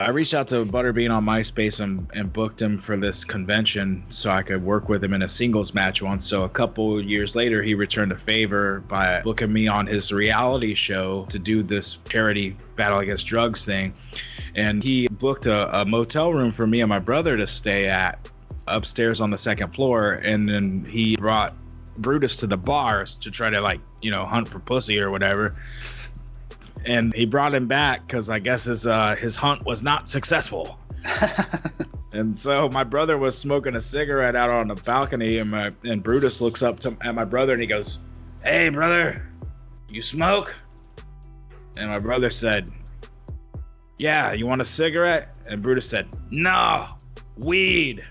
I reached out to Butterbean on MySpace and booked him for this convention so I could work with him in a singles match once. So a couple years later, he returned a favor by booking me on his reality show to do this charity battle against drugs thing. And he booked a motel room for me and my brother to stay at upstairs on the second floor. And then he brought Brutus to the bars to try to, like, you know, hunt for pussy or whatever. And he brought him back because I guess his hunt was not successful. And so my brother was smoking a cigarette out on the balcony, and Brutus looks up at my brother and he goes, "Hey, brother, you smoke?" And my brother said, "Yeah, you want a cigarette?" And Brutus said, "No, weed."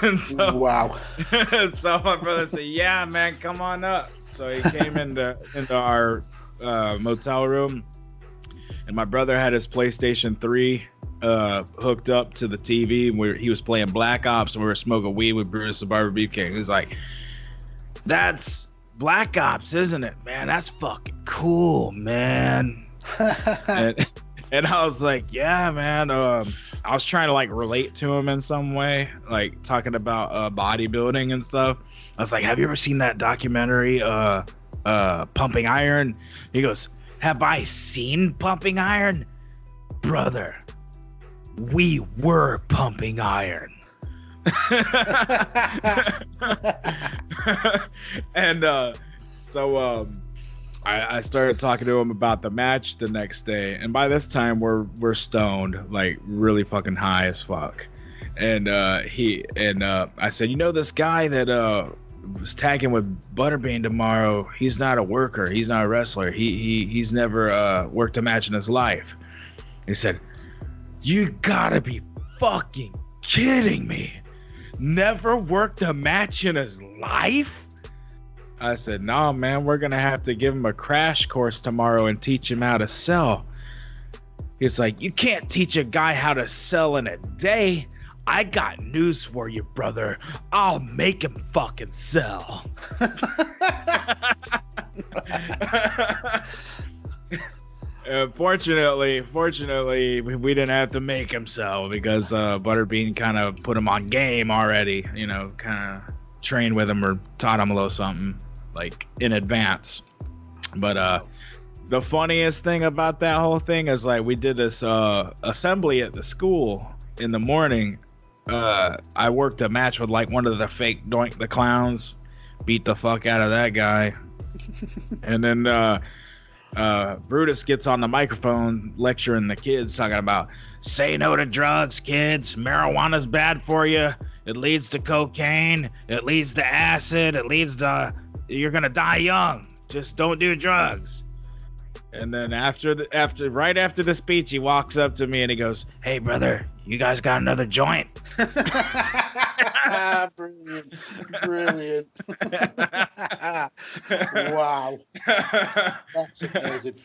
And so, wow. So my brother said, "Yeah, man, come on up." So he came into our motel room, and my brother had his PlayStation 3 hooked up to the TV, where he was playing Black Ops, and we were smoking weed with Brutus the Barber Beefcake. He was like, "That's Black Ops, isn't it, man? That's fucking cool, man." and I was like, "Yeah, man." I was trying to, like, relate to him in some way, like talking about bodybuilding and stuff. I was like, "Have you ever seen that documentary, Pumping Iron?" He goes, "Have I seen Pumping Iron? Brother, we were pumping iron." And so I started talking to him about the match the next day, and by this time we're stoned, like really fucking high as fuck. And I said, "You know this guy that was tagging with Butterbean tomorrow? He's not a worker. He's not a wrestler. He's never worked a match in his life." He said, "You gotta be fucking kidding me. Never worked a match in his life?" I said, "No, man, we're gonna have to give him a crash course tomorrow and teach him how to sell." He's like, "You can't teach a guy how to sell in a day. I got news for you, brother. I'll make him fucking sell." Fortunately, we didn't have to make him sell, because Butterbean kind of put him on game already, you know, kind of trained with him or taught him a little something, like, in advance. But the funniest thing about that whole thing is, like, we did this assembly at the school in the morning. I worked a match with, like, one of the fake Doink the Clowns, beat the fuck out of that guy. And then Brutus gets on the microphone lecturing the kids, talking about, "Say no to drugs, kids. Marijuana's bad for you. It leads to cocaine. It leads to acid. It leads to, you're gonna die young. Just don't do drugs." And then right after the speech, he walks up to me and he goes, "Hey, brother, you guys got another joint?" Brilliant. Wow. That's amazing.